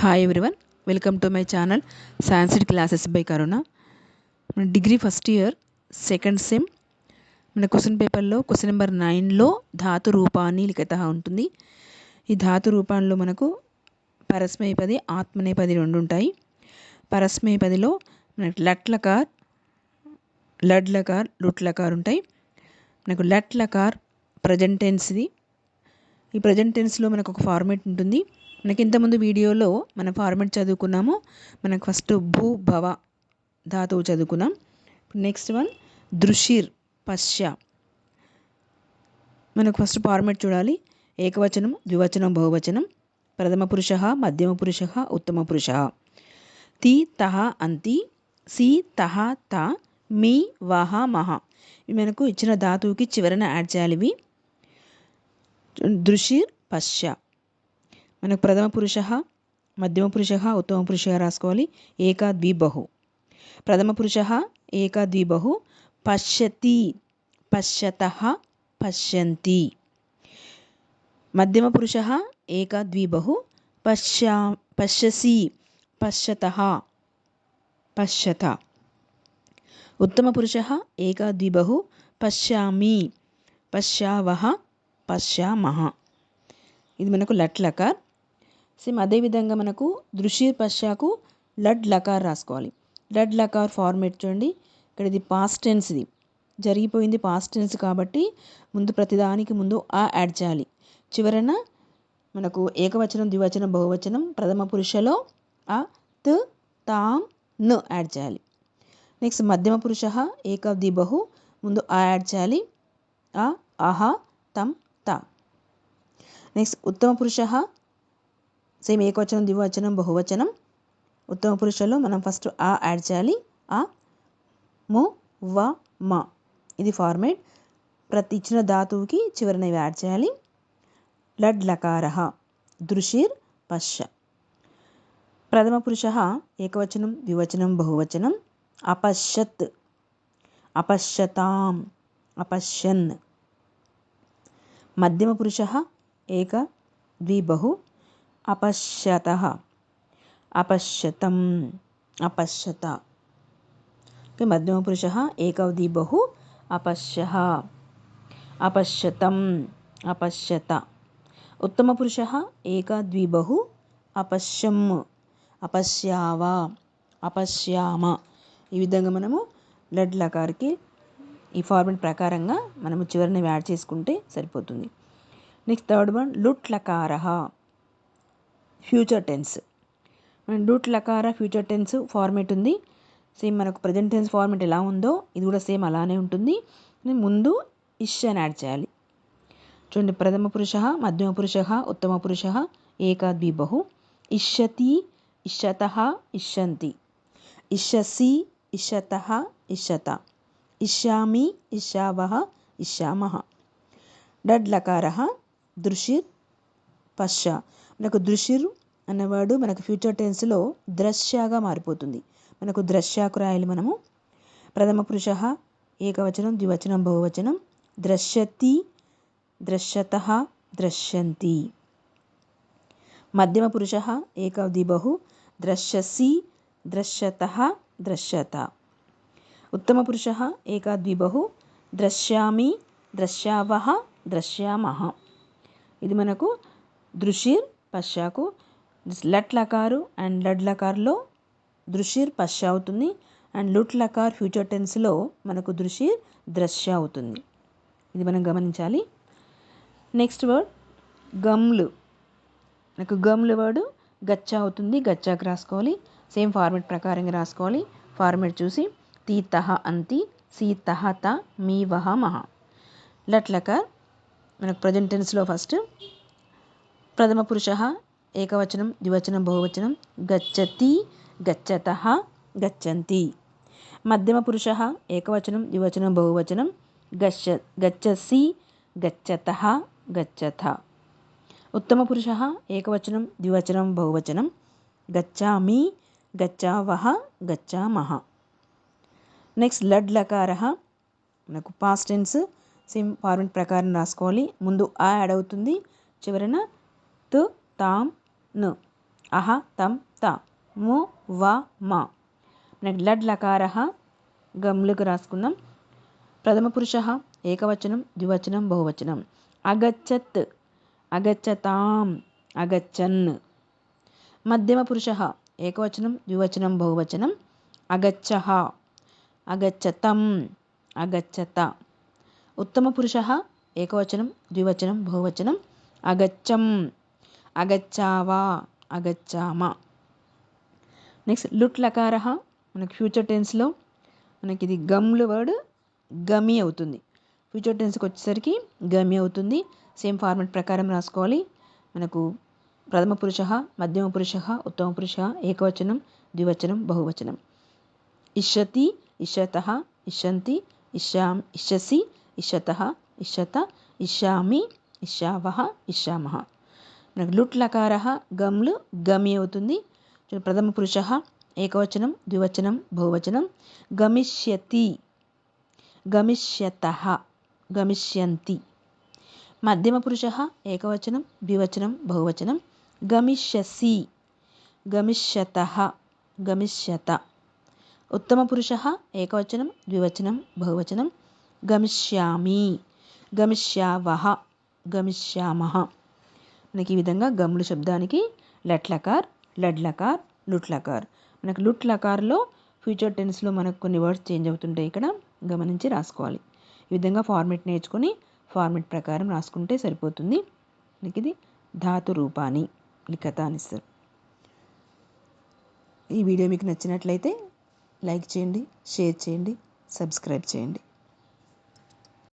Hi everyone, welcome to my channel Sanskrit classes by Karuna. మన degree first year second sem మన question పేపర్లో question number 9లో ధాతు రూపాన్ని లిఖితః ఉంటుంది. ఈ ధాతు రూపాల్లో మనకు పరస్మైపది ఆత్మనేపది రెండు ఉంటాయి. పరస్మైపదిలో మనకు లట్లకార్, లడ్లకార్, లుట్లకార్ ఉంటాయి. మనకు లట్లకార్ ప్రజెంట్ టెన్స్ది. ఈ ప్రజెంట్ టెన్స్లో మనకు ఒక ఫార్మేట్ ఉంటుంది. మనకి ఇంతకుముందు వీడియోలో మన ఫార్మేట్ చదువుకున్నాము. మనకు ఫస్ట్ భూ భవ ధాతువు చదువుకున్నాం. నెక్స్ట్ వన్ దృశిర్ పశ్య. మనకు ఫస్ట్ ఫార్మేట్ చూడాలి. ఏకవచనం, ద్వివచనం, బహువచనం, ప్రథమ పురుష, మధ్యమ పురుష, ఉత్తమ పురుష. తి తహ అంతి, సి తహ త, మీ వహ మహ. ఇవి మనకు ఇచ్చిన ధాతువుకి చివరన యాడ్ చేయాలి. ఇవి దృశిర్ పశ్య. మనకు ప్రథమ పురుష, మధ్యమ పురుష, ఉత్తమ పురుష రాసుకోవాలి. ఏక ద్విబహు. ప్రథమ పురుష ఏక ద్విబహు. పశ్యతి, పశ్యతః, పశ్యంతి. మధ్యమ పురుష ఏక ద్విబహు. పశ్యసి, పశ్యతః, పశ్యత. ఉత్తమ పురుష ఏక ద్విబహు. పశ్యామి, పశ్యావః, పశ్యామః. ఇది మనకు లట్ లకార్. సేమ్ అదేవిధంగా మనకు దృశిర్ పశ్యకు లడ్ లకార్ రాసుకోవాలి. లడ్ లకార్ ఫార్మేట్ చూడండి. ఇక్కడ ఇది పాస్ట్ టెన్స్, ఇది జరిగిపోయింది పాస్ట్ టెన్స్ కాబట్టి ముందు ప్రతిదానికి ముందు ఆ యాడ్ చేయాలి. చివరన మనకు ఏకవచనం, ద్వివచనం, బహువచనం, ప్రథమ పురుషలో ఆ త్, తాం, ను యాడ్ చేయాలి. నెక్స్ట్ మధ్యమ పురుష ఏక ద్విబహు, ముందు ఆ యాడ్ చేయాలి. ఆ, అహ, తం, త. నెక్స్ట్ ఉత్తమ పురుష సేమ్ ఏకవచనం, ద్వివచనం, బహువచనం. ఉత్తమ పురుషలో మనం ఫస్ట్ ఆ యాడ్ చేయాలి. ఆ, ము, వ, మ. ఇది ఫార్మేట్. ప్రతి ఇచ్చిన ధాతువుకి చివరన ఇవి యాడ్ చేయాలి. లడ్ లకార దృశిర్ పశ్య. ప్రథమ పురుష ఏకవచనం, ద్వివచనం, బహువచనం. అపశ్యత్, అపశ్యతాం, అపశ్యన్. మధ్యమ పురుష ఏక ద్విబహు. అపశ్యతః, అపశ్యతం, అపశ్యత. మధ్యమ పురుష ఏక ద్విబహు. అపశ్యః, అపశ్యతం, అపశ్యత. ఉత్తమ పురుష ఏక ద్విబహు. అపశ్యం, అపశ్యావ, అపశ్యామ. ఈ విధంగా మనము లడ్ లకార్కి ఈ ఫార్మేట్ ప్రకారంగా మనము చివరిని యాడ్ చేసుకుంటే సరిపోతుంది. నెక్స్ట్ థర్డ్ వన్ లుట్ లకార ఫ్యూచర్ టెన్స్. లుట్ లకార ఫ్యూచర్ టెన్స్ ఫార్మేట్ ఉంది. సేమ్ మనకు ప్రజెంట్ టెన్స్ ఫార్మేట్ ఎలా ఉందో ఇది కూడా సేమ్ అలానే ఉంటుంది. ముందు ఇష్ అని యాడ్ చేయాలి. చూడండి, ప్రథమ పురుష, మధ్యమ పురుష, ఉత్తమ పురుష ఏక ద్విబహు. ఇష్యతి, ఇష్యతః, ఇష్యంతి. ఇష్యసి, ఇష్యతః, ఇష్యత. ఇష్యామి, ఇష్యావః, ఇష్యామః. లడ్ లకార దృశిర్ పశ్య. మనకు దృశిర్ అన్నవాడు మనకు ఫ్యూచర్ టెన్స్లో ద్రశ్యగా మారిపోతుంది. మనకు ద్రశ్యాకు రాయాలి మనము. ప్రథమ పురుష ఏకవచనం, ద్వివచనం, బహువచనం. ద్రశ్యతి, ద్రశ్యతః, ద్రశ్యంతి. మధ్యమ పురుష ఏక ద్విబహు. ద్రశ్యసి, ద్రశ్యతః, ద్రశ్యత. ఉత్తమ పురుష ఏక ద్విబహు. ద్రశ్యామి, ద్రశ్యావః, ద్రశ్యామః. ఇది మనకు దృశిర్ పశ్యకు. లట్ లకారు అండ్ లడ్ లకార్లో దృశిర్ పశ్య అవుతుంది. అండ్ లుట్ లకార్ ఫ్యూచర్ టెన్స్లో మనకు దృశిర్ ద్రశ్య అవుతుంది. ఇది మనం గమనించాలి. నెక్స్ట్ వర్డ్ గమ్లు. మనకు గమ్లు వర్డ్ గచ్చ అవుతుంది. గచ్చాకి రాసుకోవాలి. సేమ్ ఫార్మేట్ ప్రకారంగా రాసుకోవాలి. ఫార్మేట్ చూసి తి తహ అంతి, సి తహ త, మీ వహ మహ. లట్ లకార్ మనకు ప్రజెంట్ టెన్స్లో ఫస్ట్ ప్రథమ పురుష ఏకవచనం, ద్వివచనం, బహువచనం. గచ్చతి, గచ్చతః, గచ్చంతి. మధ్యమ పురుష ఏకవచనం, ద్వివచనం, బహువచనం. గచ్చసి, గచ్చతః, గచ్చథ. ఉత్తమ పురుష ఏకవచనం, ద్వివచనం, బహువచనం. గచ్చామి, గచ్చావః, గచ్చామః. నెక్స్ట్ లడ్ లకార మనకు పాస్ట్ టెన్స్. సేమ్ ఫార్మేట్ ప్రకారం రాసుకోవాలి. ముందు ఆ యాడ్ అవుతుంది. చివరన త్, తాం, ను. అహ తం త ము వ మ. మనకి లడ్ లకారః గమ్లకు రాసుకుందాం. ప్రథమ పురుషः ఏకవచనం ద్వివచనం బహువచనం. అగచ్చత్ అగచ్చతాం అగచ్చన్. మధ్యమ పురుషः ఏకవచనం ద్వివచనం బహువచనం. అగచ్చః అగచ్చతం అగచ్చత. ఉత్తమ పురుషः ఏకవచనం ద్వివచనం బహువచనం. అగచ్చం అగచ్చావా అగచ్చామ. నెక్స్ట్ లుట్ లకారః మనకి ఫ్యూచర్ టెన్స్లో మనకి ఇది గమ్లు వర్డ్ గమి అవుతుంది. ఫ్యూచర్ టెన్స్కి వచ్చేసరికి గమి అవుతుంది. సేమ్ ఫార్మెట్ ప్రకారం రాసుకోవాలి. మనకు ప్రథమ పురుషः మధ్యమ పురుషः ఉత్తమ పురుషः ఏకవచనం ద్వివచనం బహువచనం. ఇష్యతి ఇష్యతః ఇష్యంతి ఇష్యసి ఇష్యతః ఇష్యత ఇష్యామి ఇష్యావః ఇష్యామః. మనకు లుట్ లకారః గమ్లు గమి అవుతుంది. ప్రథమ పురుషः ఏకవచనం ద్వివచనం బహువచనం. గమిష్యతి గమిష్యతః గమిష్యంతి. మధ్యమ పురుషः ఏకవచనం ద్వివచనం బహువచనం. గమిష్యసి గమిష్యతః గమిష్యత. ఉత్తమ పురుషः ఏకవచనం ద్వివచనం బహువచనం. గమిష్యామి గమిష్యావః గమిష్యామః. మనకి ఈ విధంగా గమ్లు శబ్దానికి లట్లకార్ లడ్లకార్ లుట్లకార్. మనకు లుట్ లకార్లో ఫ్యూచర్ టెన్స్లో మనకు కొన్ని వర్డ్స్ చేంజ్ అవుతుంటాయి. ఇక్కడ గమనించి రాసుకోవాలి. ఈ విధంగా ఫార్మెట్ నేర్చుకొని ఫార్మెట్ ప్రకారం రాసుకుంటే సరిపోతుంది. మనకి ఇది ధాతు రూపాన్ని లిఖతాని సార్. ఈ వీడియో మీకు నచ్చినట్లయితే లైక్ చేయండి, షేర్ చేయండి, సబ్స్క్రైబ్ చేయండి.